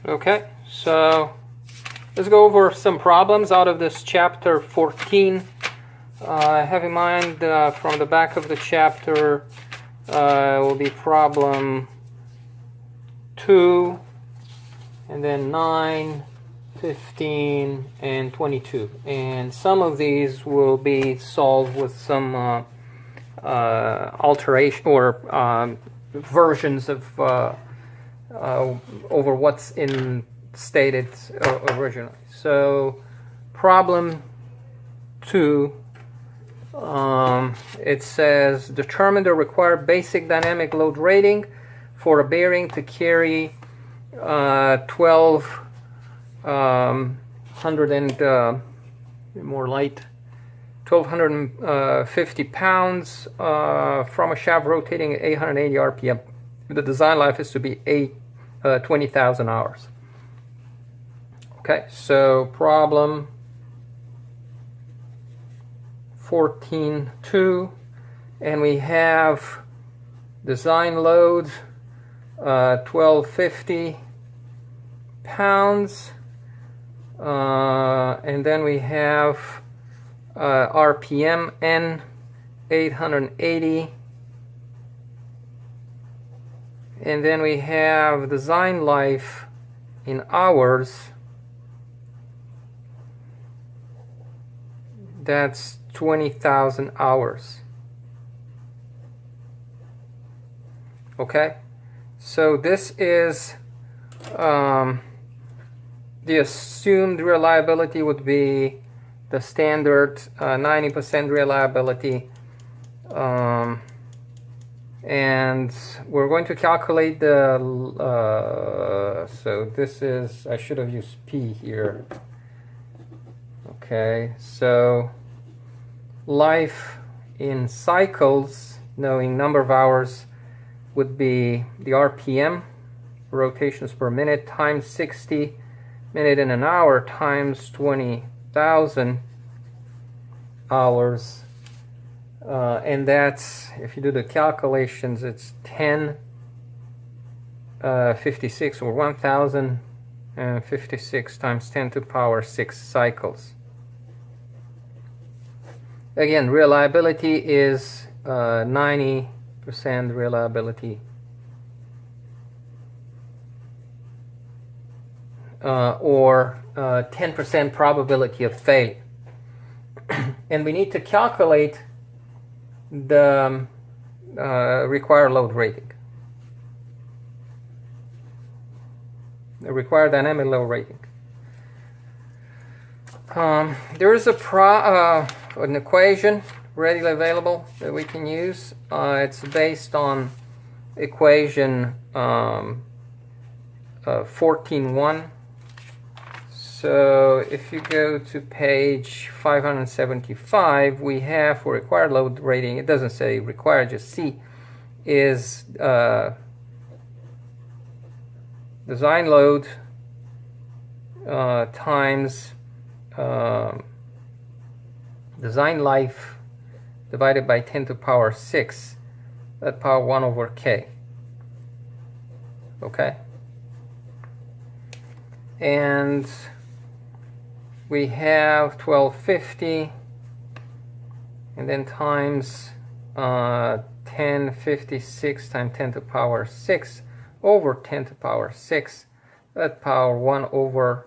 Okay, so let's go over some problems out of this chapter 14. Have in mind from the back of the chapter will be problem 2, and then 9, 15, and 22. And some of these will be solved with some alteration or versions of over what's stated originally. So problem 2, it says determine the required basic dynamic load rating for a bearing to carry 1,250 pounds from a shaft rotating at 880 RPM. The design life is to be 20,000 hours. Okay, so problem 14.2, and we have design load 1,250 pounds, and then we have RPM N 880, and then we have design life in hours. That's 20,000 hours. Okay, so this is the assumed reliability would be the standard 90% reliability, and we're going to calculate the so this is, I should have used P here. Okay, so life in cycles, knowing number of hours, would be the RPM, rotations per minute, times 60 minute in an hour times 20,000 hours, and that's, if you do the calculations, it's 1056 or 1056 times 10 to the power 6 cycles. Again, reliability is 90% reliability, or 10% probability of failure. And we need to calculate the required load rating, the required dynamic load rating. There is an equation readily available that we can use. It's based on equation 14.1. So if you go to page 575, we have for required load rating, it doesn't say required, just C, is design load times design life divided by 10 to the power 6, that power 1 over K. Okay, and we have 1250, and then times 1056 times 10 to the power 6 over 10 to the power 6, that power 1 over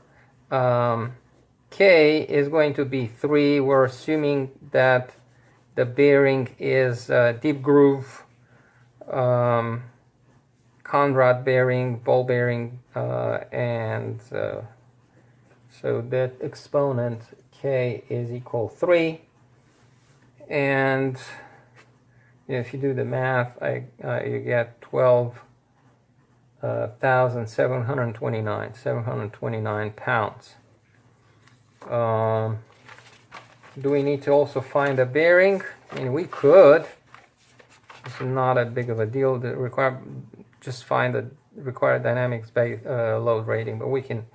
K is going to be 3. We're assuming that the bearing is deep groove, Conrad bearing, ball bearing, and so that exponent K is equal 3. And if you do the math, you get 12,729 pounds. Do we need to also find a bearing? I mean, we could. It's not a big of a deal. Just find the required dynamics load rating, but we can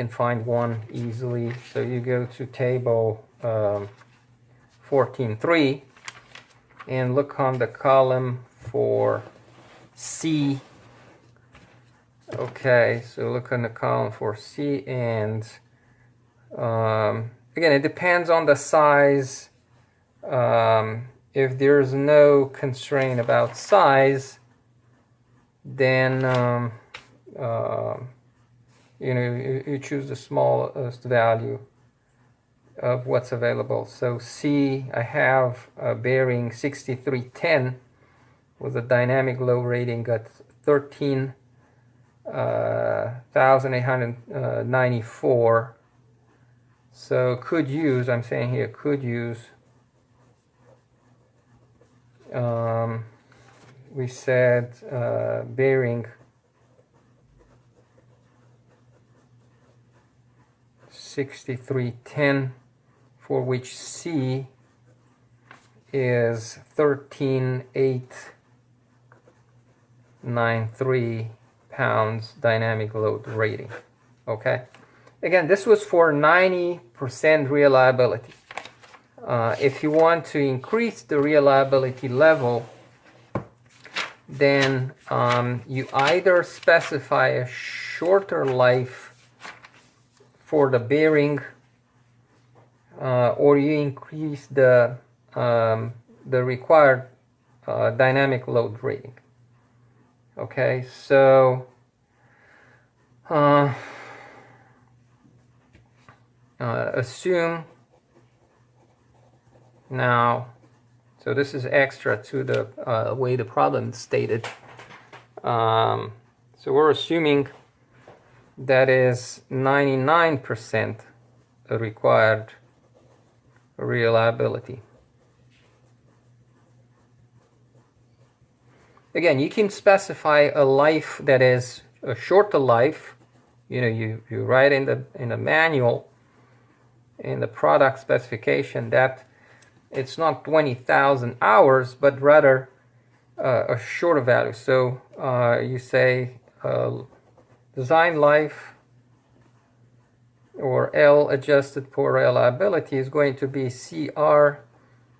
find one easily. So you go to table 14.3 and look on the column for C Okay, so look in the column for C, and again, it depends on the size. If there's no constraint about size, then you know, you choose the smallest value of what's available. So C, I have a bearing 6310 with a dynamic load rating at 13,894. So could use, I'm saying here, could use, we said bearing 6310, for which C is 13,893 pounds dynamic load rating. Okay, again, this was for 90% reliability. If you want to increase the reliability level, then you either specify a shorter life for the bearing, or you increase the required dynamic load rating. Okay, so assume now, so this is extra to the way the problem is stated. So we're assuming that is 99% required reliability. Again, you can specify a life that is a shorter life. You know, you write in the manual, in the product specification, that it's not 20,000 hours, but rather a shorter value. So you say design life, or L adjusted for reliability, is going to be CR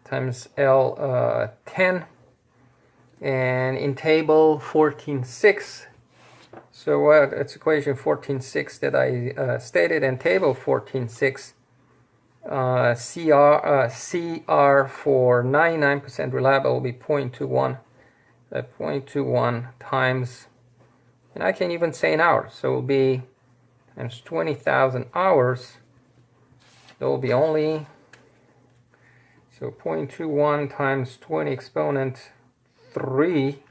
times L 10, and in table 14.6, so it's equation 14.6 that I stated, and table 14.6, CR for 99% reliable will be 0.21. 0.21 times, and I can even say in hours, so it will be times 20,000 hours. There will be only, so 0.21 times 20 exponent 3,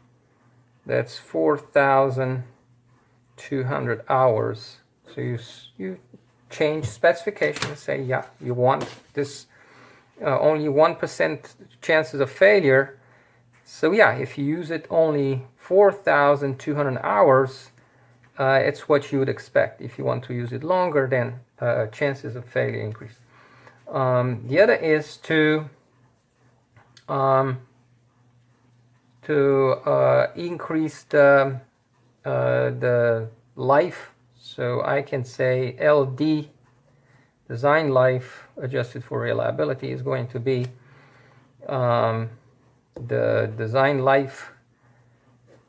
that's 4,200 hours. So you change specification and say, yeah, you want this only 1% chances of failure. So yeah, if you use it only 4,200 hours, it's what you would expect. If you want to use it longer, then chances of failure increase. The other is to increase the life. So I can say LD, design life adjusted for reliability, is going to be the design life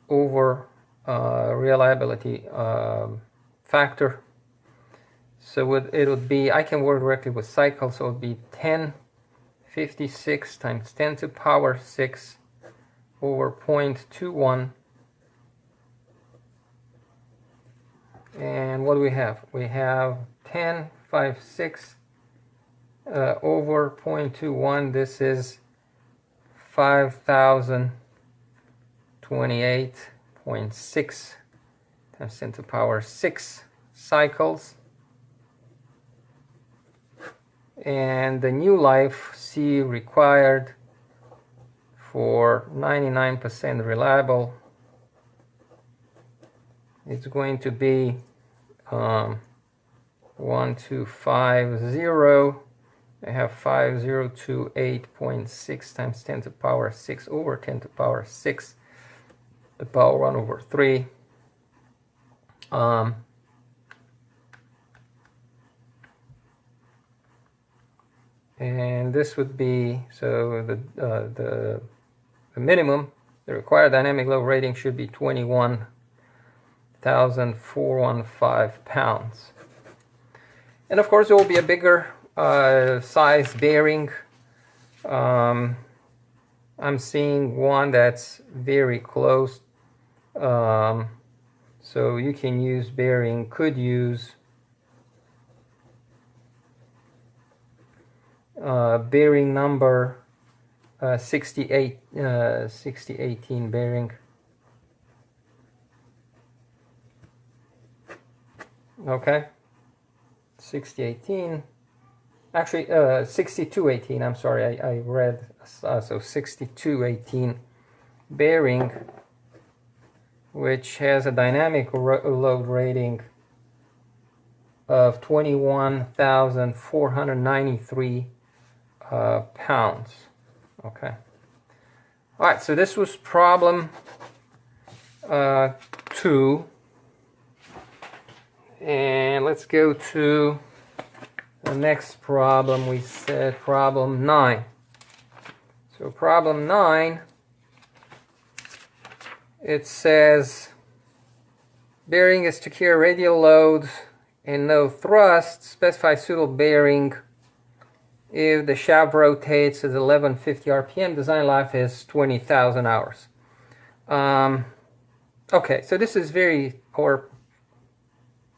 over reliability factor. So it would be, I can work directly with cycles, so it would be 1056 times 10 to the power 6 over 0.21. And what do we have? We have 1056 over 0.21. This is 5,028.6 times 10 to the power 6 cycles. And the new life C required for 99% reliable, it's going to be 1250. I have 5028.6 times 10 to the power 6 over 10 to the power 6, the power 1 over 3. And this would be, so the minimum, the required dynamic load rating should be 21,000 21,415 pounds. And of course, it will be a bigger size bearing. I'm seeing one that's very close. So you can use could use bearing number 6018 bearing. Okay, 6018. Actually, 6218. I'm sorry, I read so 6218 bearing, which has a dynamic load rating of 21,493 pounds. Okay. All right. So this was problem 2, and let's go to the next problem. We said problem 9. So problem 9, it says bearing is to carry radial load and no thrust. Specify suitable bearing if the shaft rotates at 1150 RPM. Design life is 20,000 hours. Okay, so this is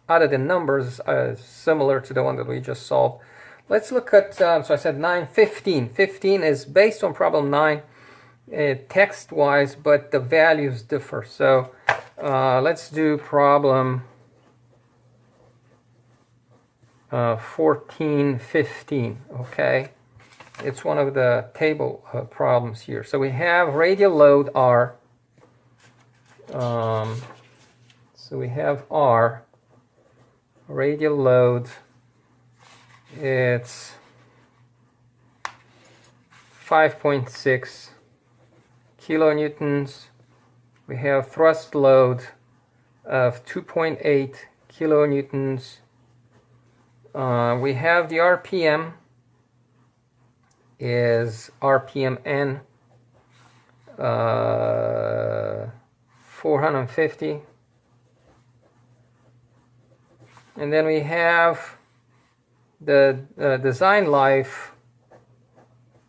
other than numbers, similar to the one that we just solved. Let's look at, so I said 9, 15. 15 is based on problem 9 text-wise, but the values differ. So let's do problem 14, 15, okay? It's one of the table problems here. So we have radial load R. So we have R. Radial load, it's 5.6 kilonewtons. We have thrust load of 2.8 kilonewtons. We have the RPM is RPMN 450. And then we have the design life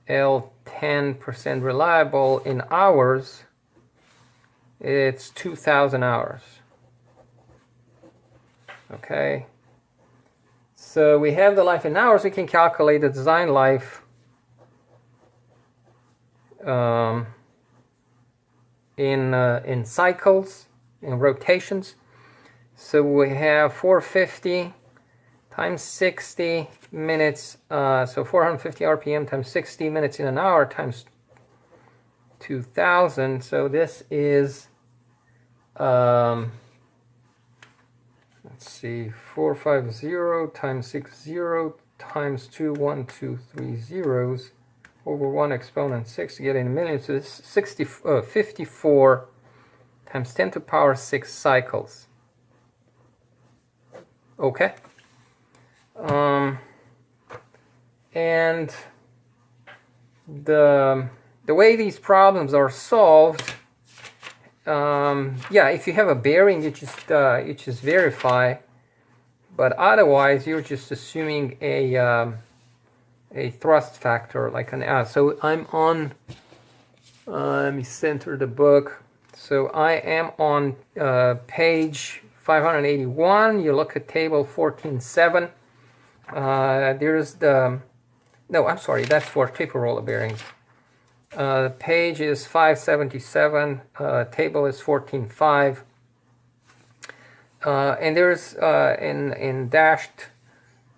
L 10% reliable in hours. It's 2,000 hours. Okay. So we have the life in hours. We can calculate the design life in cycles, in rotations. So we have 450 times 60 minutes, so 450 RPM times 60 minutes in an hour times 2,000. So this is, let's see, 450 times 60 times 2, 1, 2, 3 zeros over 1 exponent 6 to get in a million. So this is 54 times 10 to the power 6 cycles. Okay. And the way these problems are solved, yeah, if you have a bearing, you just verify, but otherwise you're just assuming a thrust factor like an so I'm on. Let me center the book. So I am on page 581. You look at table 14.7. There's the, no, I'm sorry, that's for taper roller bearings. Page is 577. Table is 14.5. And there's in dashed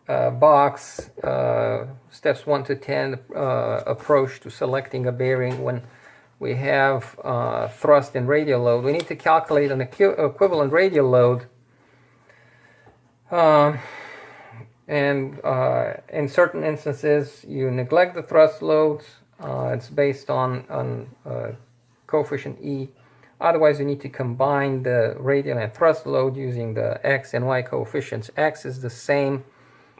box steps 1 to 10 approach to selecting a bearing when we have thrust and radial load. We need to calculate an equivalent radial load, and in certain instances you neglect the thrust loads. It's based on coefficient E. Otherwise you need to combine the radial and thrust load using the X and Y coefficients. X is the same,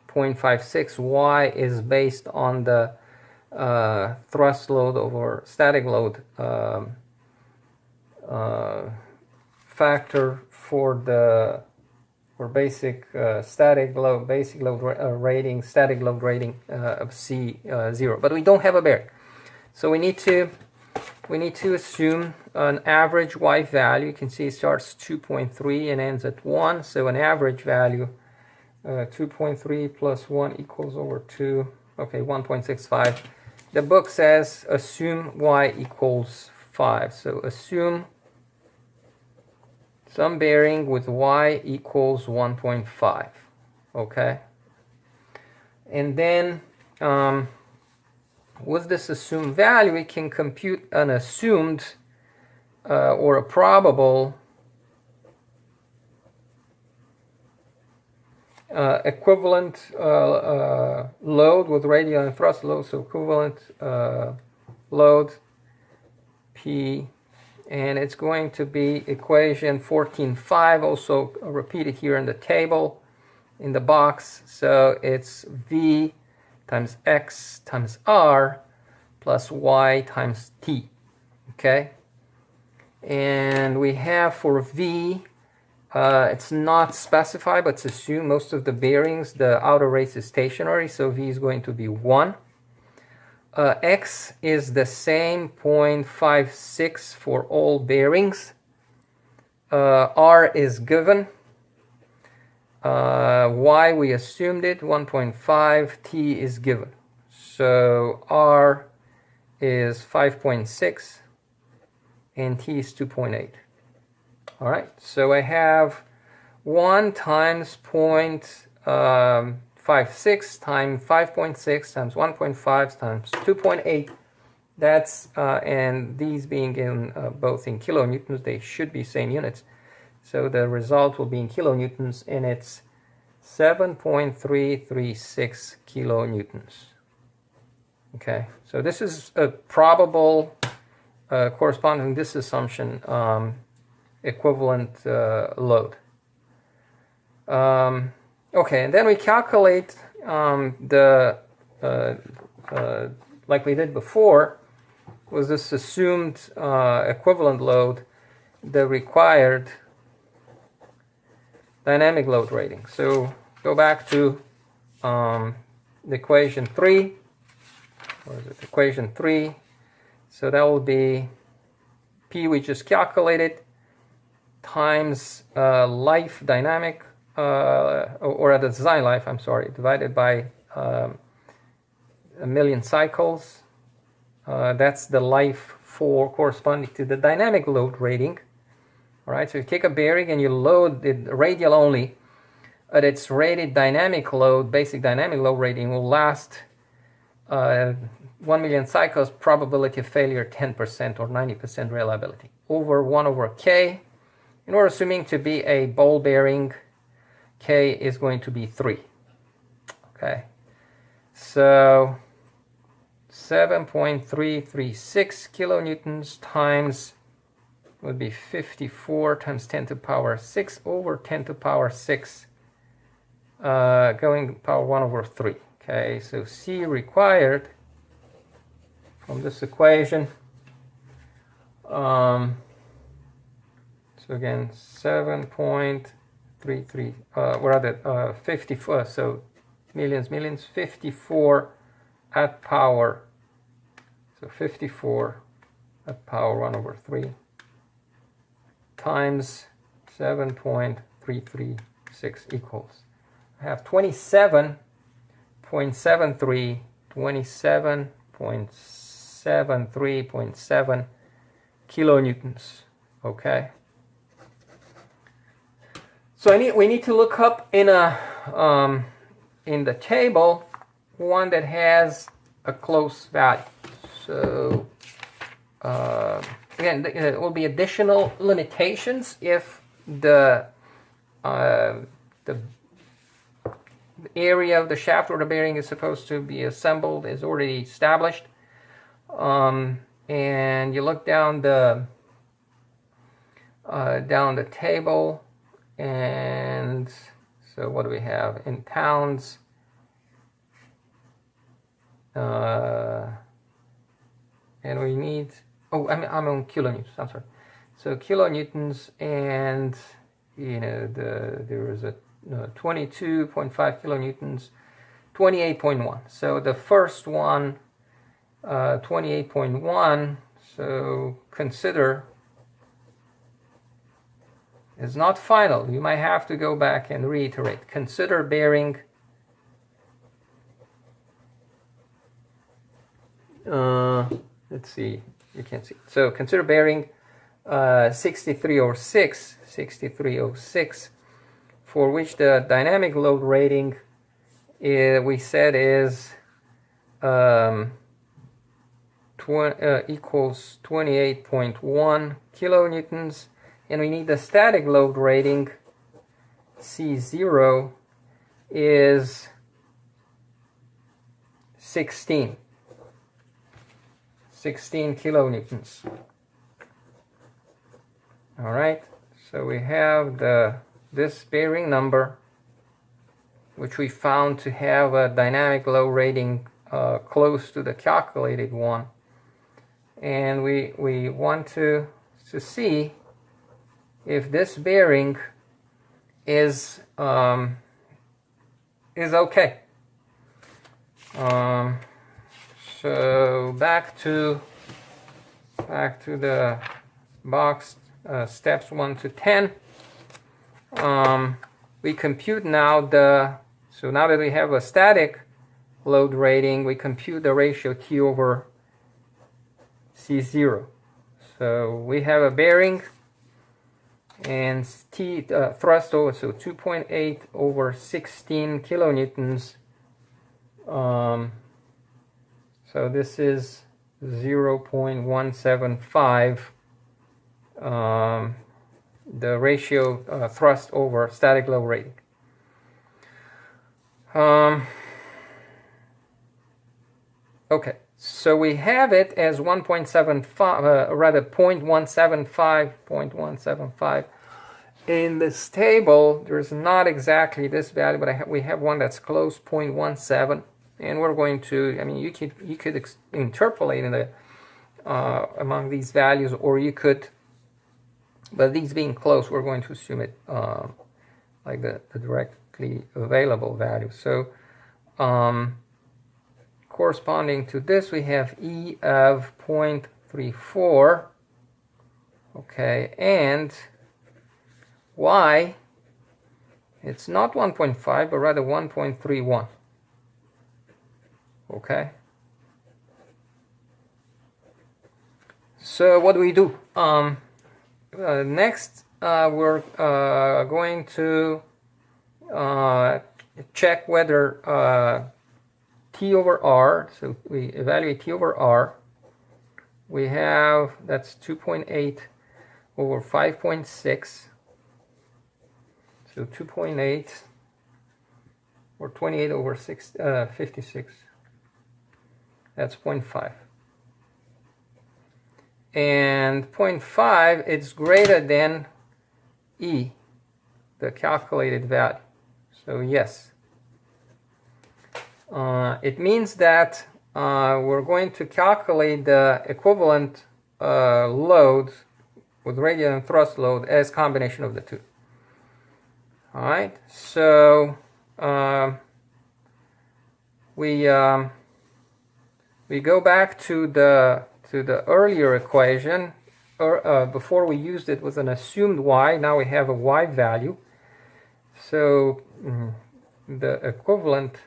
0.56. Y is based on the thrust load over static load factor for the basic static load, basic load rating, static load rating of C0, but we don't have a bearing, so we need to assume an average Y value. You can see it starts 2.3 and ends at 1, so an average value 2.3 plus 1 equals over 2, okay, 1.65. The book says assume Y equals 5, so assume some bearing with Y equals 1.5, okay? And then with this assumed value, we can compute an assumed or a probable equivalent load with radial and thrust load, so equivalent load P, and it's going to be equation 14.5, also repeated here in the table, in the box. So it's V times X times R plus Y times T, okay? And we have for V, it's not specified, but it's assumed most of the bearings, the outer race is stationary, so V is going to be 1. X is the same, 0.56 for all bearings. R is given. Y, we assumed it, 1.5. T is given. So R is 5.6 and T is 2.8. All right, so I have 1 times 0.56 times 5.6 times 1.5 times 2.8. That's and these being in both in kilonewtons, they should be same units. So the result will be in kilonewtons, and it's 7.336 kilonewtons. Okay, so this is a probable corresponding this assumption equivalent load. Okay, and then we calculate the like we did before, was this assumed equivalent load, the required dynamic load rating. So go back to the equation 3, or is it equation 3? So that will be P we just calculated times life dynamic, or the design life, I'm sorry, divided by 1,000,000 cycles. That's the life for corresponding to the dynamic load rating. All right, so you take a bearing and you load it radial only at its rated dynamic load, basic dynamic load rating will last 1,000,000 cycles, probability of failure 10% or 90% reliability, over 1 over K. And we're assuming to be a ball bearing, K is going to be 3. Okay, so 7.336 kilonewtons times would be 54 times 10 to the power 6 over 10 to the power 6, going power 1 over 3. Okay, so C required from this equation, so again 7.33, we're at 54, so millions, 54 at power, so 54 at power 1 over 3 times 7.336 equals, I have 27.73, 27.73.7 kilonewtons. Okay, so we need to look up in the table one that has a close value. So again, there will be additional limitations if the area of the shaft where the bearing is supposed to be assembled is already established. And you look down the table, and so what do we have in pounds? And we need, I'm on kilonewtons, I'm sorry. So kilonewtons, and there was a 22.5 kilonewtons, 28.1. So the first one, 28.1. So consider is not final. You might have to go back and reiterate. Consider bearing let's see, you can't see. So consider bearing 6306, for which the dynamic load rating we said is equals 28.1 kilonewtons, and we need the static load rating C0 is 16 kilonewtons. All right, so we have this bearing number, which we found to have a dynamic load rating close to the calculated one, and we want to see if this bearing is okay. So back to the box, steps 1 to 10. We compute now so now that we have a static load rating, we compute the ratio T over C0. So we have a bearing and T thrust over, so 2.8 over 16 kilonewtons. So this is 0.175, the ratio thrust over static load rating. Okay, so we have it as 1.75, rather 0.175. In this table, there's not exactly this value, but we have one that's close, 0.17. And we're going to, I mean, you could interpolate in the among these values, or you could, but these being close, we're going to assume it like the directly available value. So corresponding to this, we have E of 0.34, okay, and Y, it's not 1.5, but rather 1.31. Okay. So what do we do? Next, we're going to check whether T over R. So we evaluate T over R. We have that's 2.8 over 5.6. So 2.8 or 28 over 56. That's 0.5. And 0.5, it's greater than E, the calculated value. So yes. It means that we're going to calculate the equivalent load with radial and thrust load as combination of the two. All right. So we go back to the earlier equation. Before we used it with an assumed y. Now we have a y value. So the equivalent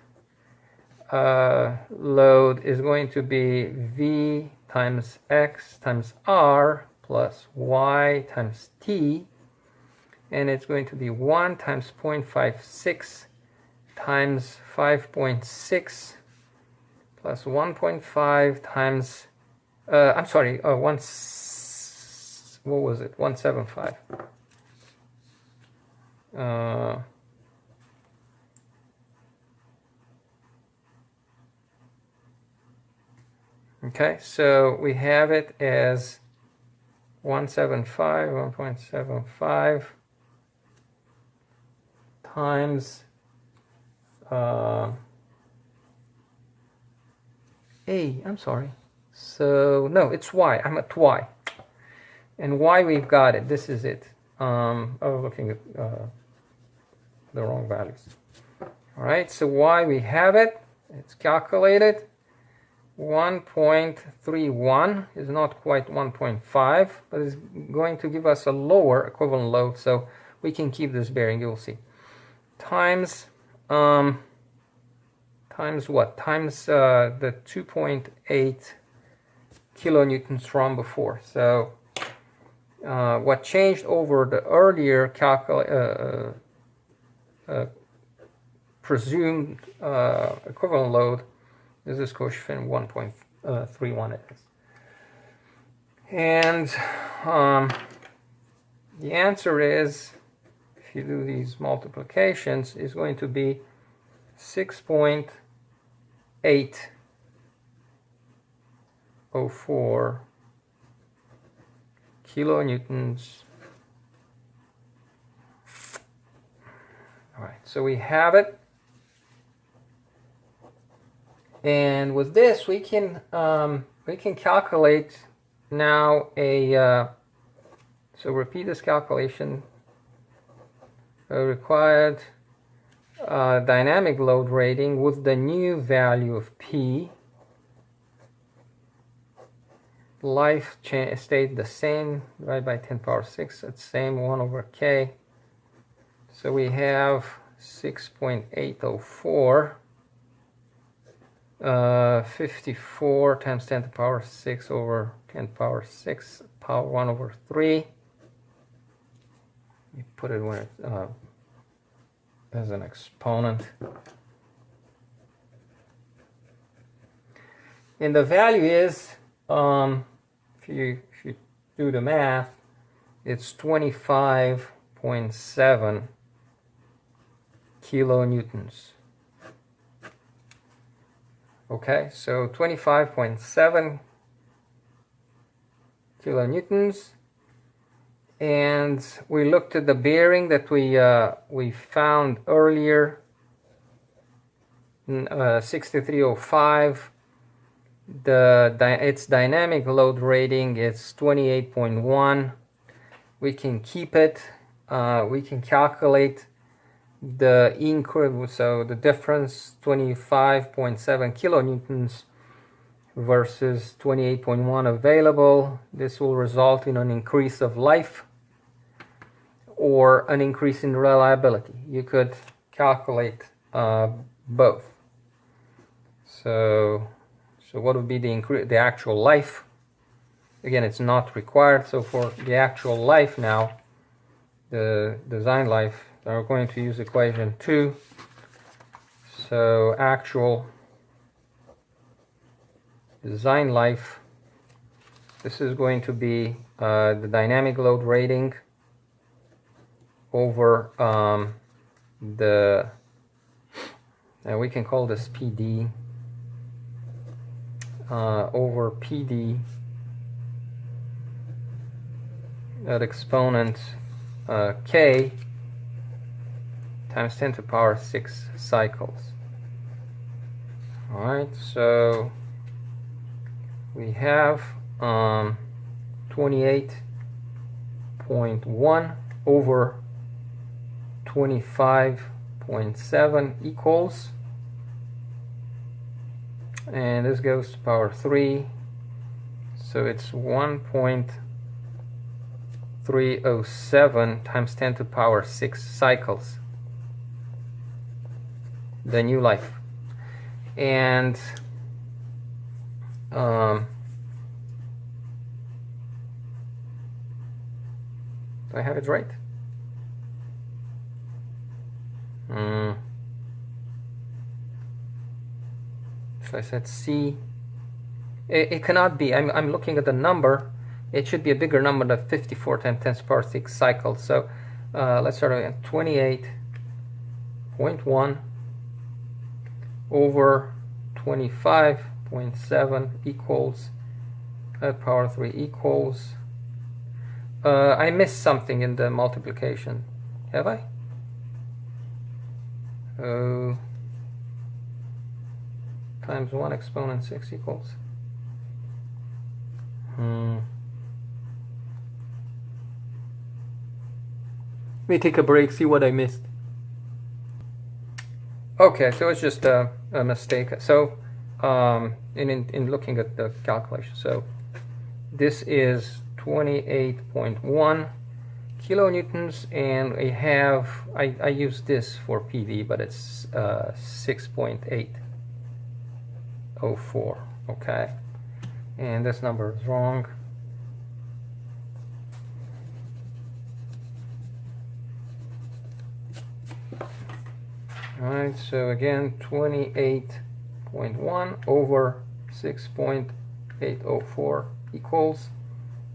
load is going to be v times x times r plus y times t, and it's going to be 1 times 0.56 times 5.6 plus 1.5 times I'm sorry, what was it? 175. Okay, so we have it as 1.75 times I'm sorry. So no, it's y. I'm at y, and y we've got it. This is it. looking at the wrong values. All right, so y, we have it. It's calculated. 1.31 is not quite 1.5, but it's going to give us a lower equivalent load, so we can keep this bearing, you'll see. Times what? Times the 2.8 kilonewtons from before. So what changed over the earlier presumed equivalent load is this coefficient 1.31 it is. And the answer is, if you do these multiplications, is going to be 6.804 kilonewtons. All right, so we have it. And with this, we can calculate now a. So repeat this calculation. Required dynamic load rating with the new value of P. Life stayed the same, divided by 10 power 6. It's same 1 over K. So we have 6.804. 54 times 10 to the power 6 over 10 to the power 6, power 1 over 3. You put it when it, as an exponent. And the value is, if you do the math, it's 25.7 kilonewtons. Okay, so 25.7 kilonewtons, and we looked at the bearing that we found earlier, 6305. Its dynamic load rating is 28.1. We can keep it. We can calculate the increment, so the difference 25.7 kilonewtons versus 28.1 available. This will result in an increase of life or an increase in reliability. You could calculate both. So what would be the actual life? Again, it's not required. So for the actual life now, the design life, we're going to use equation 2. So actual design life, this is going to be the dynamic load rating over we can call this PD, over PD at exponent K times 10 to the power 6 cycles. All right, so we have 28.1 over 25.7 equals, and this goes to power 3, so it's 1.307 times 10 to the power 6 cycles, the new life. And do I have it right? So I said C. It cannot be. I'm looking at the number. It should be a bigger number than 54 times 10 to the power 6 cycles. So let's start again. 28.1 over 25.7 equals power 3 equals. I missed something in the multiplication. Have I? Times 1 exponent 6 equals. Let me take a break, see what I missed. Okay, so it's just a mistake. So in looking at the calculation, so this is 28.1 kilonewtons, and I have, I use this for PV, but it's 6.804, okay? And this number is wrong. Alright, so again, 28.1 over 6.804 equals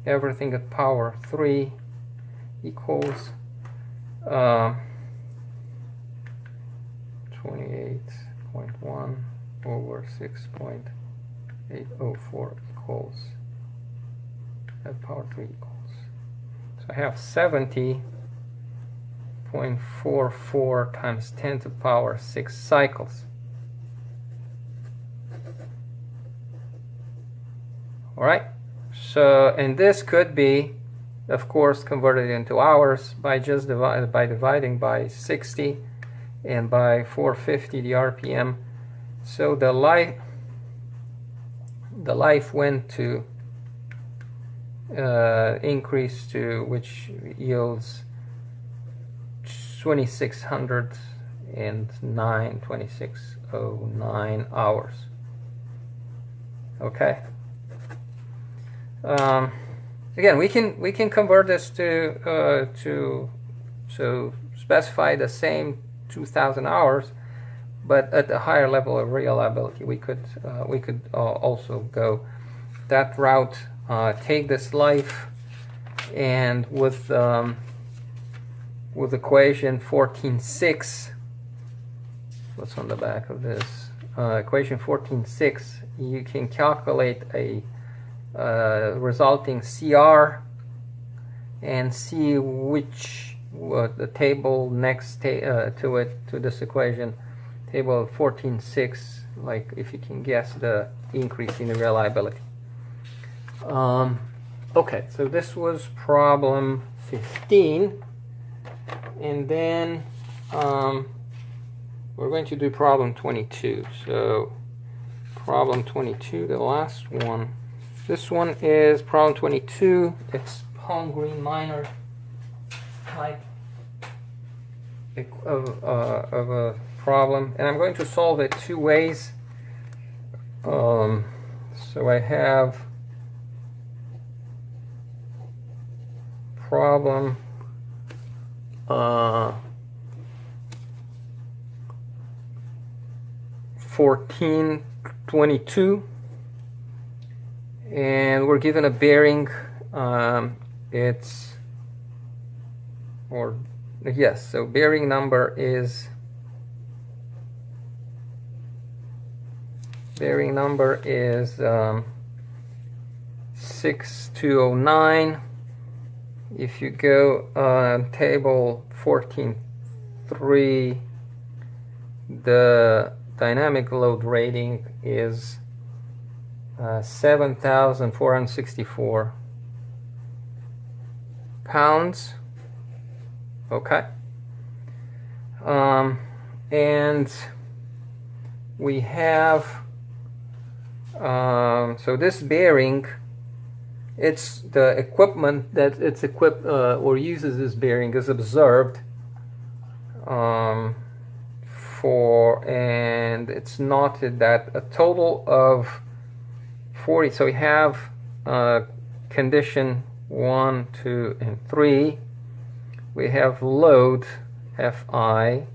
everything at power 3 equals 28.1 over 6.804 equals at power 3 equals. So I have 70.44 times 10 to the power 6 cycles. Alright, so, and this could be, of course, converted into hours by just dividing by 60 and by 450 the RPM. So the life went to increase to, which yields 2609 hours. Okay. Again, we can convert this to specify the same 2,000 hours, but at a higher level of reliability. We could also go that route. Take this life, and with equation 14.6, what's on the back of this? Equation 14.6, you can calculate a resulting CR and see which the table next to this equation, table 14.6, like if you can guess the increase in the reliability. Okay, so this was problem 15, and then we're going to do problem 22. So problem 22, the last one. This one is problem 22. It's palm green minor type of a problem, and I'm going to solve it two ways. So I have problem 1422, and we're given a bearing. So bearing number is 6209. If you go on table 14.3, the dynamic load rating is 7,464 pounds. Okay. And we have so this bearing, it's the equipment that it's equipped or uses this bearing is observed and it's noted that a total of 40. So we have condition 1, 2, and 3. We have load Fi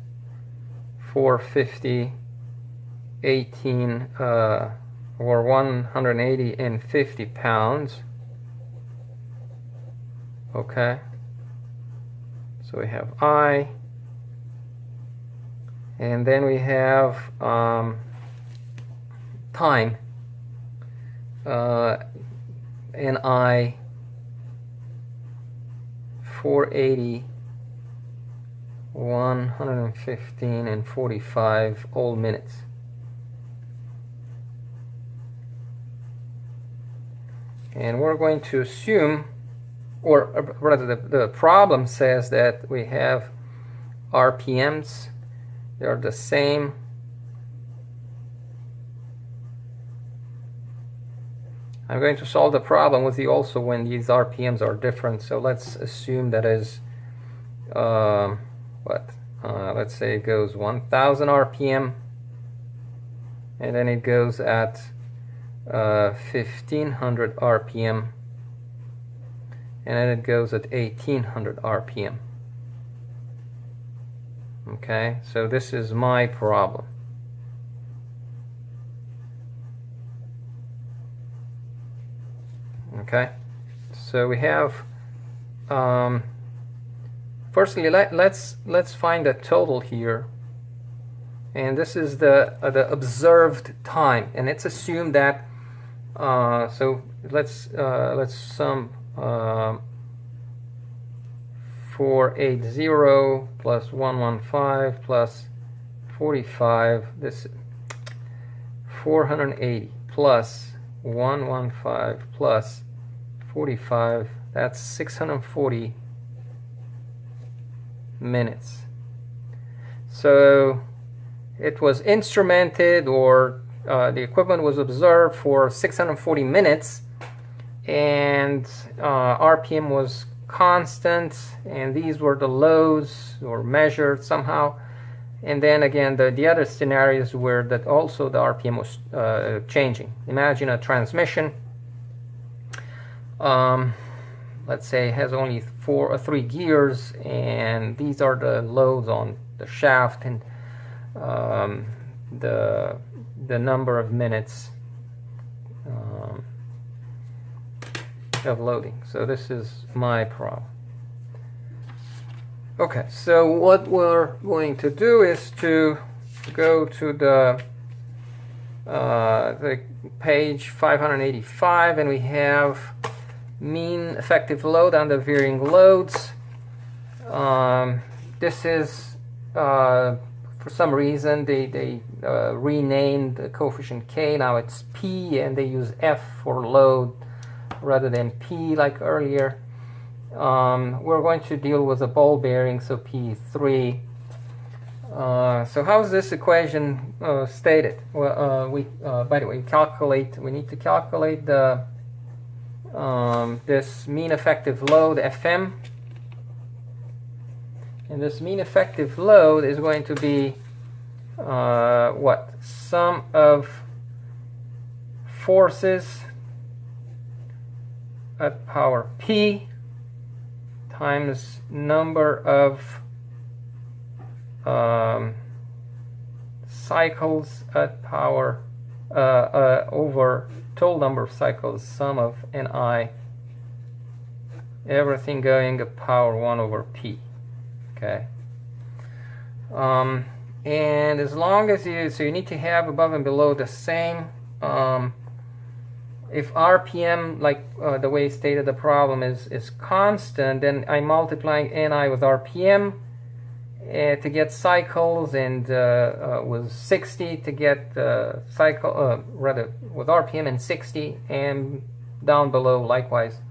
450, 18 or 180 and 50 pounds. Okay, so we have I, and then we have time, Ni 480, 115 and 45 all minutes. And we're going to assume or rather the problem says that we have RPMs, they are the same. I'm going to solve the problem with you also when these RPMs are different. So let's assume that is let's say it goes 1000 RPM, and then it goes at 1500 RPM, and then it goes at 1800 RPM. Okay, so this is my problem. Okay, so we have firstly let's find the total here, and this is the observed time, and it's assumed that so let's sum 480 plus 115 plus 45, this 480 plus 115 plus 45, that's 640 minutes. So it was instrumented, or the equipment was observed for 640 minutes, and RPM was constant, and these were the loads or measured somehow. And then again, the other scenarios where that also the RPM was changing. Imagine a transmission, let's say has only 3 gears, and these are the loads on the shaft, and the number of minutes of loading. So this is my problem. Okay, so what we're going to do is to go to the page 585, and we have mean effective load under varying loads. This is for some reason they renamed the coefficient K. Now it's P, and they use F for load rather than P like earlier. We're going to deal with a ball bearing, so P3. So how is this equation stated? Well, by the way, we need to calculate the this mean effective load FM, and this mean effective load is going to be what? Sum of forces at power P times number of cycles at power over total number of cycles, sum of Ni, everything going at power 1 over P. Okay. And as long as so you need to have above and below the same. If RPM, like the way stated the problem, is constant, then I'm multiplying Ni with RPM to get cycles, and with 60 to get cycle, rather with RPM and 60, and down below likewise.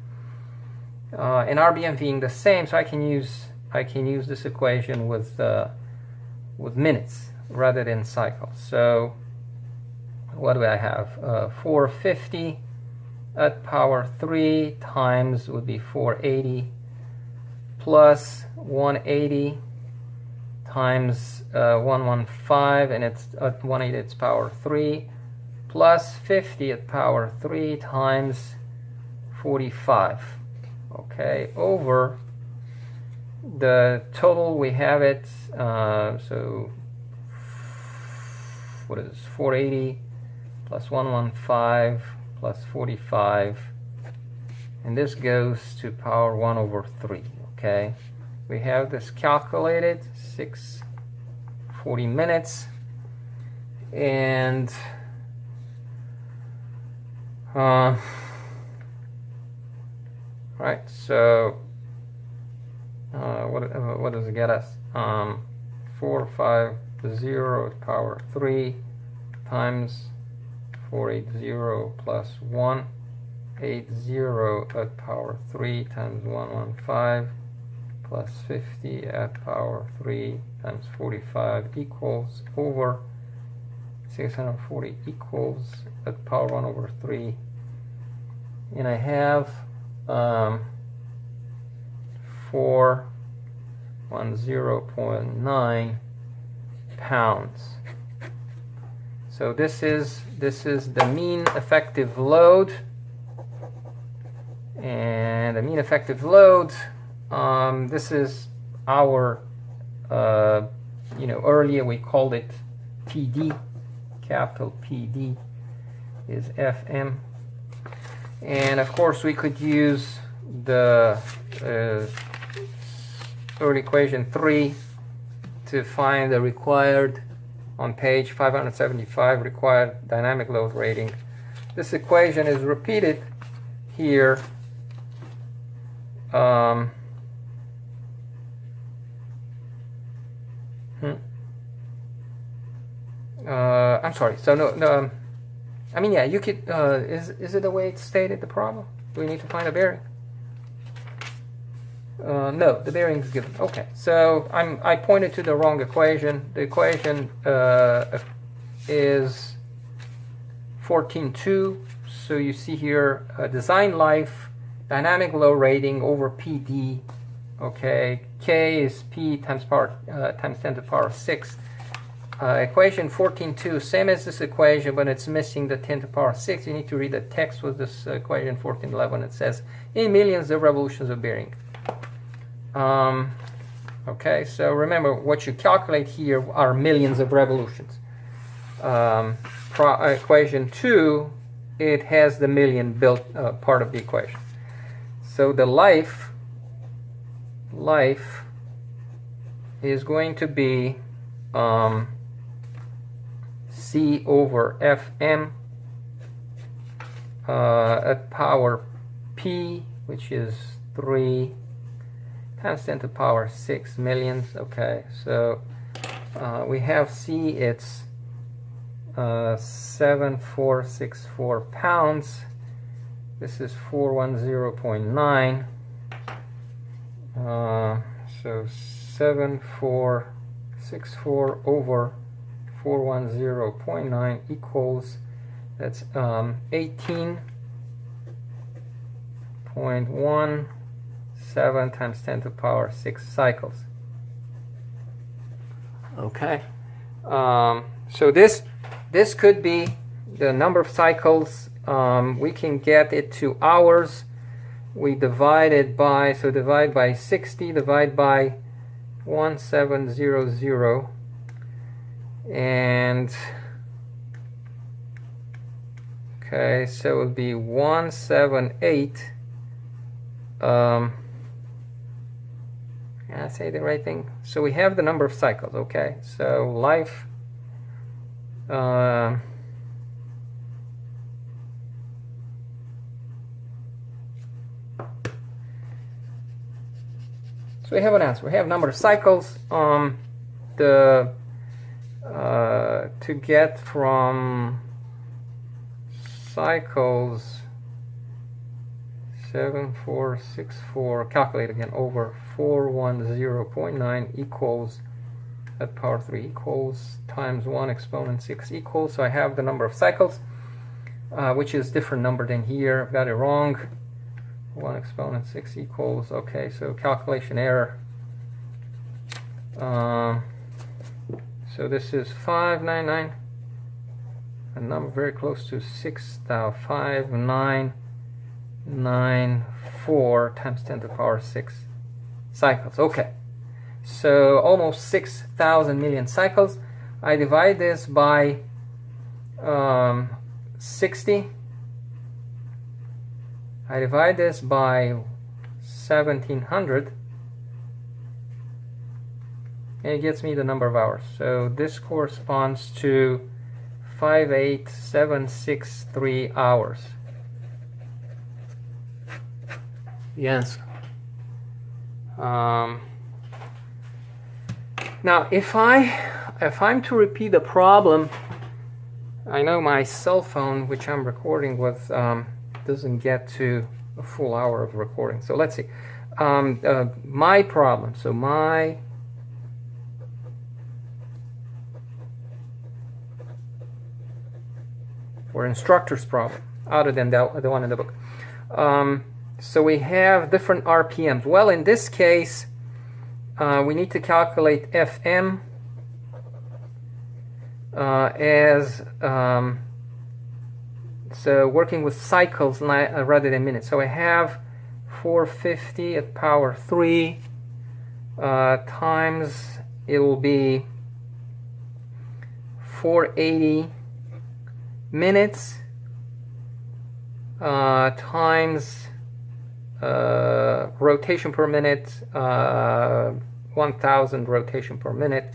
And RPM being the same, so I can use this equation with minutes rather than cycles. So what do I have? 450 at power 3 times would be 480 plus 180 times 115, and it's at 180 it's power 3, plus 50 at power 3 times 45. Okay, over the total we have it, so what is this? 480 plus 115 plus 45, and this goes to power 1 over 3. Okay, we have this calculated, 640 minutes, and right, so what does it get us? 450 power 3 times 480 plus 1 80 at power 3 times 115 plus 50 at power 3 times 45 equals over 640 equals at power 1 over 3. And I have 410.9 pounds. So this is the mean effective load, and the mean effective load, this is our earlier we called it PD, capital PD is FM, and of course we could use the early equation 3 to find the required, on page 575, required dynamic load rating. This equation is repeated here. I'm sorry. So no. I mean, yeah, you could. Is it the way it's stated? The problem? Do we need to find a bearing? No, the bearing is given. Okay, so I pointed to the wrong equation. The equation is 14.2. So you see here design life, dynamic load rating over PD. Okay, K is P times 10 to the power 6. Equation 14.2, same as this equation, but it's missing the 10 to the power 6. You need to read the text with this equation 14.11. It says in millions of revolutions of bearing. Okay, so remember what you calculate here are millions of revolutions. Equation 2, it has the million built part of the equation. So the life is going to be C over Fm at power P, which is 3 times 10 to the power 6 millions. Okay, so we have C, it's 7,464 pounds. This is 410.9. So 7,464 over 410.9 equals, that's 18.17 times 10 to the power 6 cycles. Okay, so this could be the number of cycles. We can get it to hours. We divide it by, so divide by 60, divide by 1700, and okay, so it would be 178. Can I say the right thing? So we have the number of cycles. Okay, so life so we have an answer. We have number of cycles. To get from cycles 7,464, calculate again, over 410.9 equals at power 3 equals times 1 exponent 6 equals. So I have the number of cycles, which is different number than here. Got it wrong. 1 exponent 6 equals, okay, so calculation error. So this is 599, a number very close to 6,5994 times 10 to the power 6 cycles. Okay, so almost 6,000 million cycles. I divide this by 60. I divide this by 1700, and it gets me the number of hours. So this corresponds to 58763 hours. The answer. Now, if I'm to repeat the problem, I know my cell phone, which I'm recording with, doesn't get to a full hour of recording. So let's see. My problem. So my or instructor's problem, other than the one in the book. So we have different RPMs. Well, in this case, we need to calculate FM as so working with cycles rather than minutes. So I have 450 at power 3 times, it will be 480 minutes times rotation per minute, 1000 rotation per minute.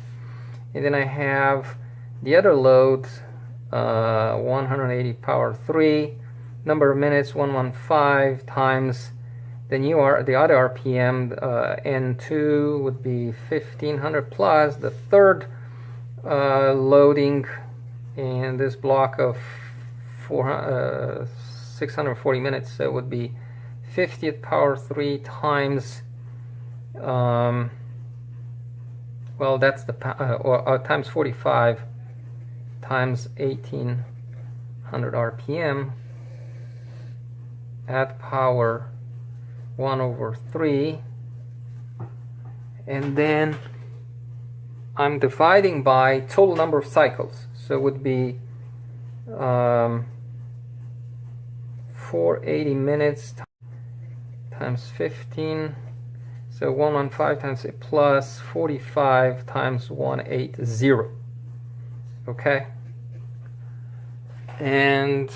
And then I have the other load, 180 power 3, number of minutes 115 times the other RPM, N2 would be 1500 plus the third loading in this block of 640 minutes, so it would be 50th power 3 times well, that's the times 45 times 1800 RPM at power 1/3, and then I'm dividing by total number of cycles, so it would be 480 minutes times 15, so 115 times it plus 45 times 180. Okay, and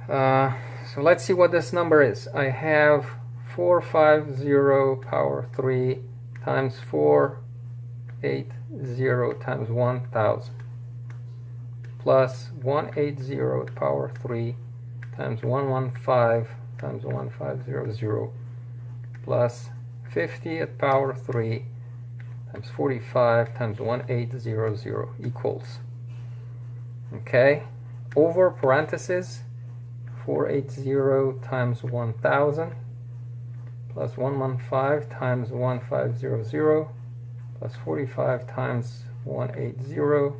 so let's see what this number is. I have 450 power 3 times 480 times 1000 plus 180 power 3 times 115 times 1500 plus 50 at power 3 times 45 times 1800 equals, okay, over parentheses 480 times 1000 plus 115 times 1500 plus 45 times 180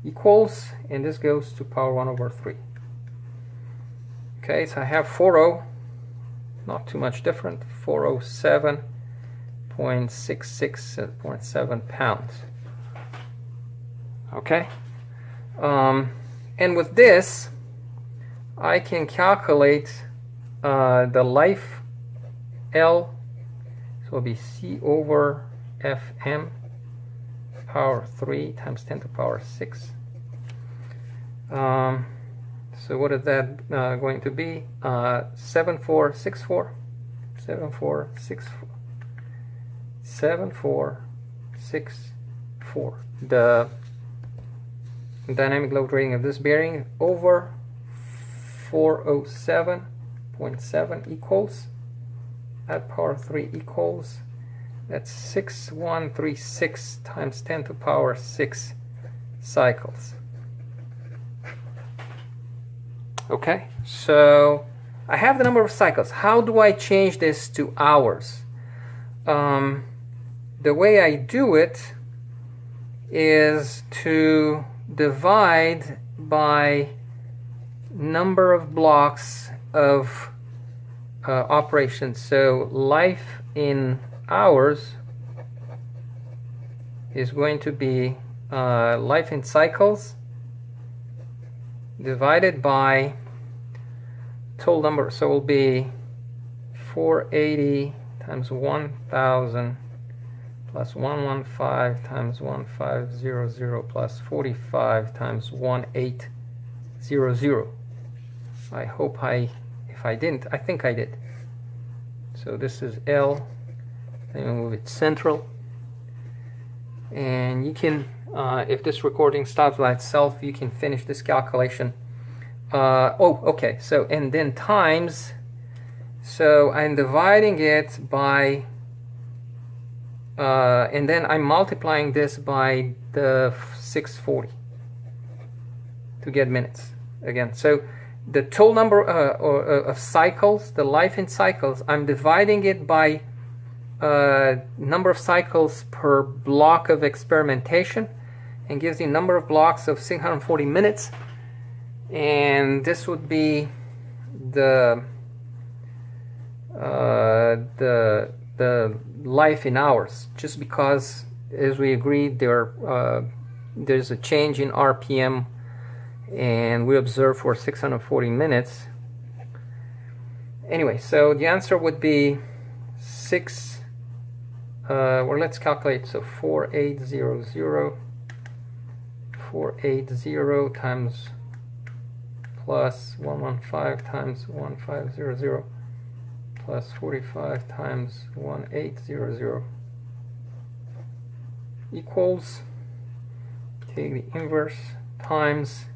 equals, and this goes to power 1/3. Okay, so I have 40, not too much different, 407.66.7 pounds. Okay, and with this I can calculate the life L, so it'll be C over Fm power 3 times 10 to the power 6. So what is that going to be? 7464. 7464. The dynamic load rating of this bearing over 407.7 equals, at power 3 equals, that's 6136 times 10 to the power 6 cycles. Okay, so I have the number of cycles. How do I change this to hours? The way I do it is to divide by number of blocks of operations. So life in hours is going to be life in cycles divided by total number, so it will be 480 times 1000 plus 115 times 1500 plus 45 times 1800. I hope if I didn't, I think I did. So this is L, let me move it central, and you can if this recording stops by itself, you can finish this calculation. Okay, so and then times, so I'm dividing it by and then I'm multiplying this by the 640 to get minutes again. So the total number of cycles, the life in cycles, I'm dividing it by number of cycles per block of experimentation, and gives the number of blocks of 640 minutes. And this would be the life in hours, just because, as we agreed, there's a change in RPM, and we observe for 640 minutes. Anyway, so the answer would be 6, well, let's calculate. So 480 times plus 115 times 1500 plus 45 times 1800 equals, take the inverse, times,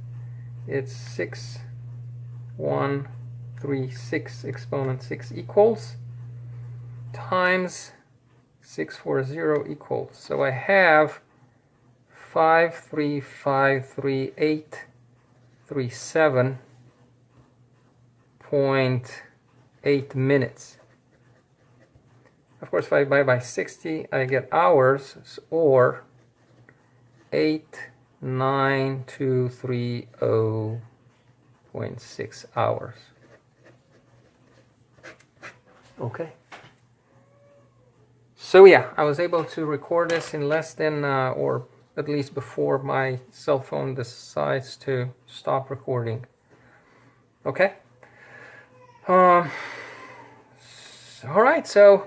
it's 6136 exponent 6 equals, times 640 equals. So I have 5353837.8 minutes. Of course, if I divide by 60, I get hours, or 89230.6 hours. Okay. So yeah, I was able to record this in less than, or at least before my cell phone decides to stop recording. Okay. All right, so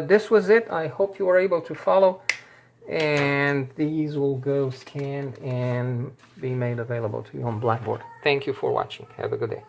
this was it. I hope you were able to follow, and these will go scanned and be made available to you on Blackboard. Thank you for watching. Have a good day.